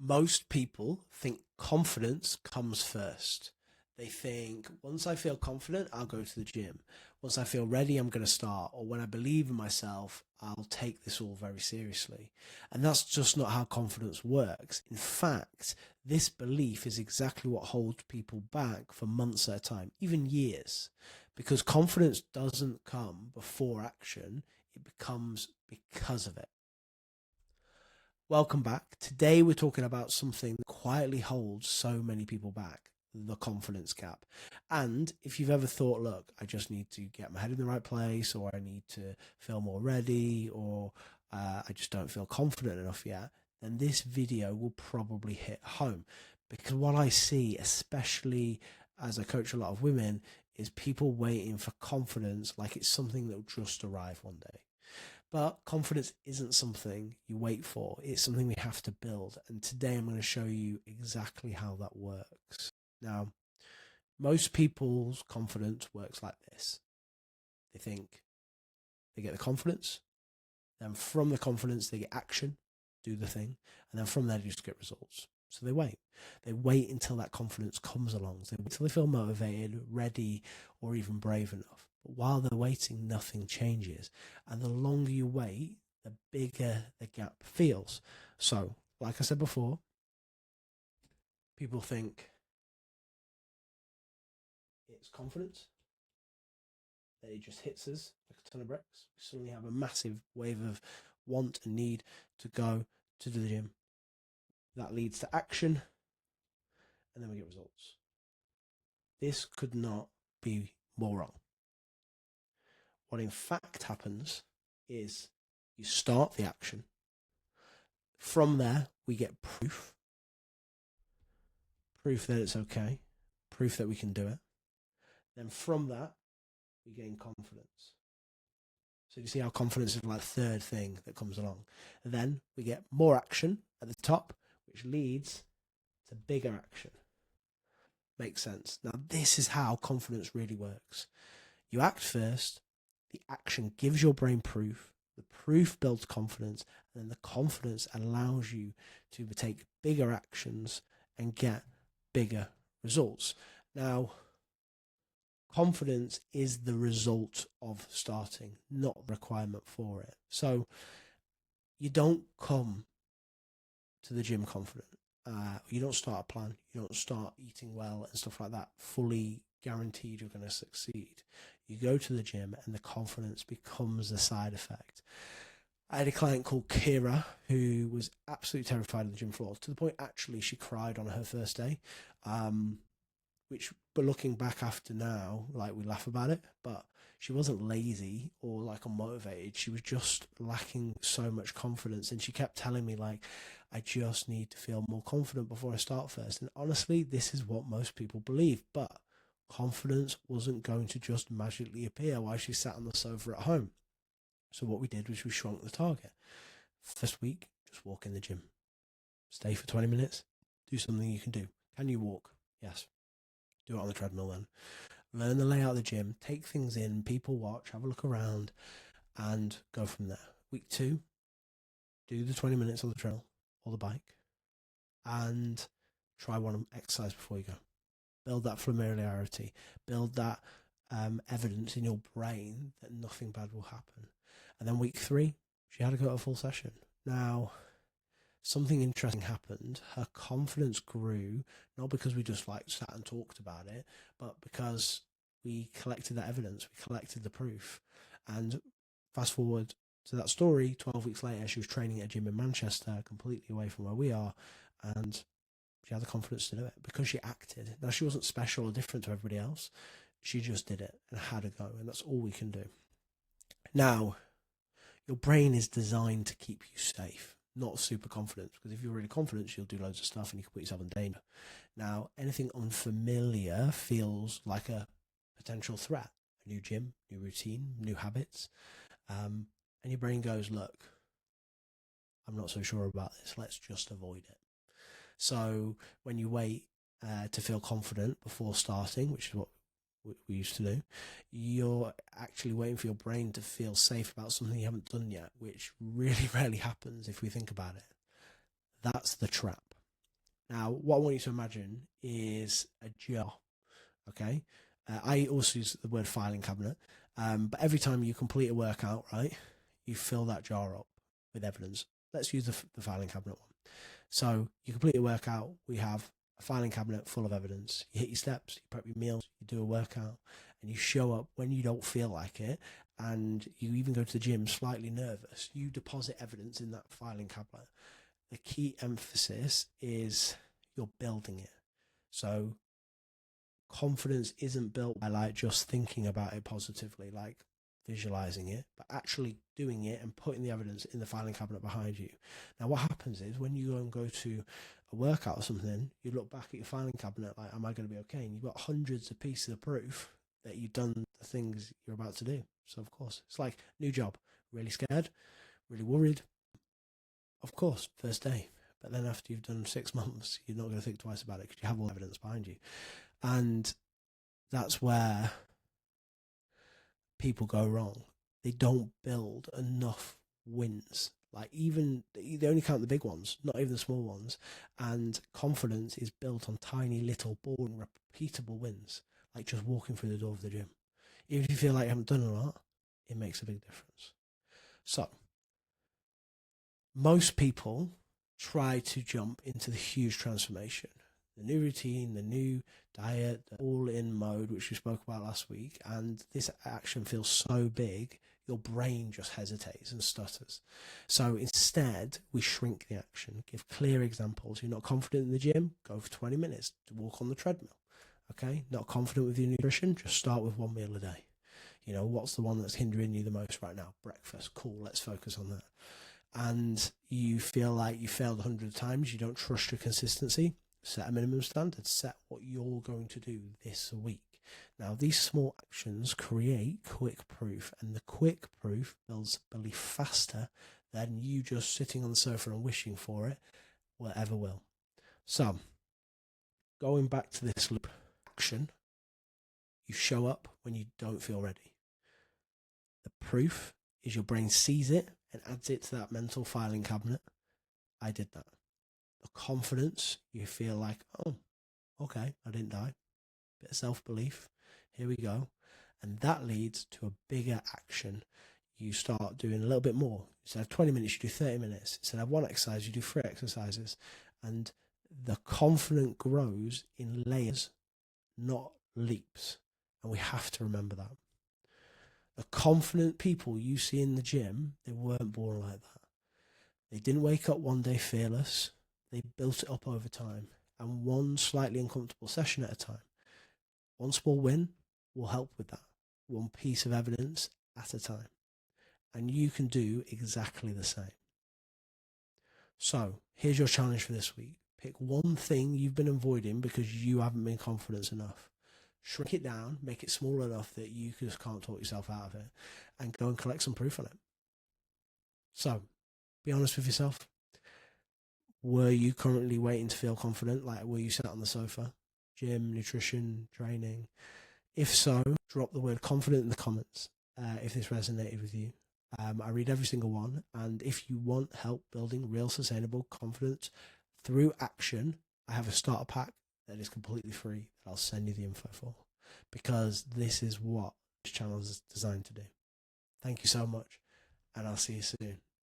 Most people think confidence comes first. They think, once I feel confident, I'll go to the gym. Once I feel ready, I'm going to start. Or when I believe in myself, I'll take this all very seriously. And that's just not how confidence works. In fact, this belief is exactly what holds people back for months at a time, even years. Because confidence doesn't come before action, it becomes because of it. Welcome back. Today we're talking about something that quietly holds so many people back, the confidence gap. And if you've ever thought, look, I just need to get my head in the right place, or I need to feel more ready, or I just don't feel confident enough yet, then this video will probably hit home. Because what I see, especially as I coach a lot of women, is people waiting for confidence like it's something that will just arrive one day. But confidence isn't something you wait for. It's something we have to build. And today I'm going to show you exactly how that works. Now, most people's confidence works like this. They think they get the confidence. Then from the confidence, they get action, do the thing. And then from there, they just get results. So they wait. They wait until that confidence comes along. They wait until they feel motivated, ready, or even brave enough. But while they're waiting, nothing changes. And the longer you wait, the bigger the gap feels. So, like I said before, people think it's confidence. Then it just hits us like a ton of bricks. We suddenly have a massive wave of want and need to go to the gym. That leads to action, and then we get results. This could not be more wrong. What in fact happens is you start the action. From there, we get proof that it's okay, proof that we can do it. Then from that, we gain confidence. So you see how confidence is like the third thing that comes along. And then we get more action at the top, which leads to bigger action. Makes sense. Now, this is how confidence really works. You act first, the action gives your brain proof, the proof builds confidence, and then the confidence allows you to take bigger actions and get bigger results. Now, confidence is the result of starting, not the requirement for it. So you don't come to the gym confident. You don't start a plan. You don't start eating well and stuff like that fully guaranteed you're going to succeed. You go to the gym and the confidence becomes a side effect. I had a client called Kira who was absolutely terrified of the gym floor, to the point actually she cried on her first day, but looking back after now, like, we laugh about it, but she wasn't lazy or like unmotivated. She was just lacking so much confidence. And she kept telling me, like, I just need to feel more confident before I start first. And honestly, this is what most people believe, but confidence wasn't going to just magically appear while she sat on the sofa at home. So what we did was we shrunk the target. First week, just walk in the gym. Stay for 20 minutes. Do something you can do. Can you walk? Yes. Do it on the treadmill then. Learn the layout of the gym. Take things in. People watch. Have a look around. And go from there. Week 2, do the 20 minutes on the treadmill or the bike. And try one exercise before you go. Build that familiarity. Build that evidence in your brain that nothing bad will happen. And then week 3, she had to go to a full session. Now, something interesting happened. Her confidence grew, not because we just like sat and talked about it, but because we collected that evidence, we collected the proof. And fast forward to that story, 12 weeks later, she was training at a gym in Manchester, completely away from where we are, and she had the confidence to do it because she acted. Now, she wasn't special or different to everybody else. She just did it and had a go, and that's all we can do. Now, your brain is designed to keep you safe, not super confident, because if you're really confident, you'll do loads of stuff and you can put yourself in danger. Now, anything unfamiliar feels like a potential threat. A new gym, new routine, new habits. And your brain goes, look, I'm not so sure about this. Let's just avoid it. So when you wait to feel confident before starting, which is what we used to do, you're actually waiting for your brain to feel safe about something you haven't done yet, which really rarely happens if we think about it. That's the trap. Now, what I want you to imagine is a jar, okay? I also use the word filing cabinet, but every time you complete a workout, right, you fill that jar up with evidence. Let's use the filing cabinet one. So you complete a workout, we have a filing cabinet full of evidence. You hit your steps, you prep your meals, you do a workout, and you show up when you don't feel like it, and you even go to the gym slightly nervous. You deposit evidence in that filing cabinet. The key emphasis is you're building it. So confidence isn't built by like just thinking about it positively, like visualizing it, but actually doing it and putting the evidence in the filing cabinet behind you. Now, what happens is when you go to a workout or something, you look back at your filing cabinet like, am I going to be okay? And you've got hundreds of pieces of proof that you've done the things you're about to do. So, of course, it's like new job, really scared, really worried. Of course, first day. But then after you've done 6 months, you're not going to think twice about it because you have all the evidence behind you. And that's where people go wrong. They don't build enough wins. Like even they only count the big ones, not even the small ones. And confidence is built on tiny little boring repeatable wins, like just walking through the door of the gym. Even if you feel like you haven't done a lot, it makes a big difference. So most people try to jump into the huge transformation, the new routine, the new diet, the all-in mode, which we spoke about last week, and this action feels so big, your brain just hesitates and stutters. So instead, we shrink the action, give clear examples. You're not confident in the gym? Go for 20 minutes to walk on the treadmill. Okay, not confident with your nutrition? Just start with one meal a day. You know, what's the one that's hindering you the most right now? Breakfast. Cool, let's focus on that. And you feel like you failed 100 times, you don't trust your consistency, set a minimum standard, set what you're going to do this week. Now, these small actions create quick proof, and the quick proof builds belief faster than you just sitting on the sofa and wishing for it ever will. So, going back to this loop, action, you show up when you don't feel ready. The proof is your brain sees it and adds it to that mental filing cabinet. I did that. The confidence, you feel like, oh, okay, I didn't die. Bit of self-belief. Here we go. And that leads to a bigger action. You start doing a little bit more. Instead of 20 minutes, you do 30 minutes. Instead of one exercise, you do 3 exercises. And the confidence grows in layers, not leaps. And we have to remember that. The confident people you see in the gym, they weren't born like that. They didn't wake up one day fearless. They built it up over time, and one slightly uncomfortable session at a time. One small win will help with that. One piece of evidence at a time. And you can do exactly the same. So here's your challenge for this week. Pick one thing you've been avoiding because you haven't been confident enough. Shrink it down, make it small enough that you just can't talk yourself out of it, and go and collect some proof on it. So, be honest with yourself. Were you currently waiting to feel confident? Like, were you sat on the sofa? Gym, nutrition, training? If so, drop the word confident in the comments if this resonated with you. I read every single one, and if you want help building real sustainable confidence through action, I have a starter pack that is completely free that I'll send you the info for, because this is what this channel is designed to do. Thank you so much, and I'll see you soon.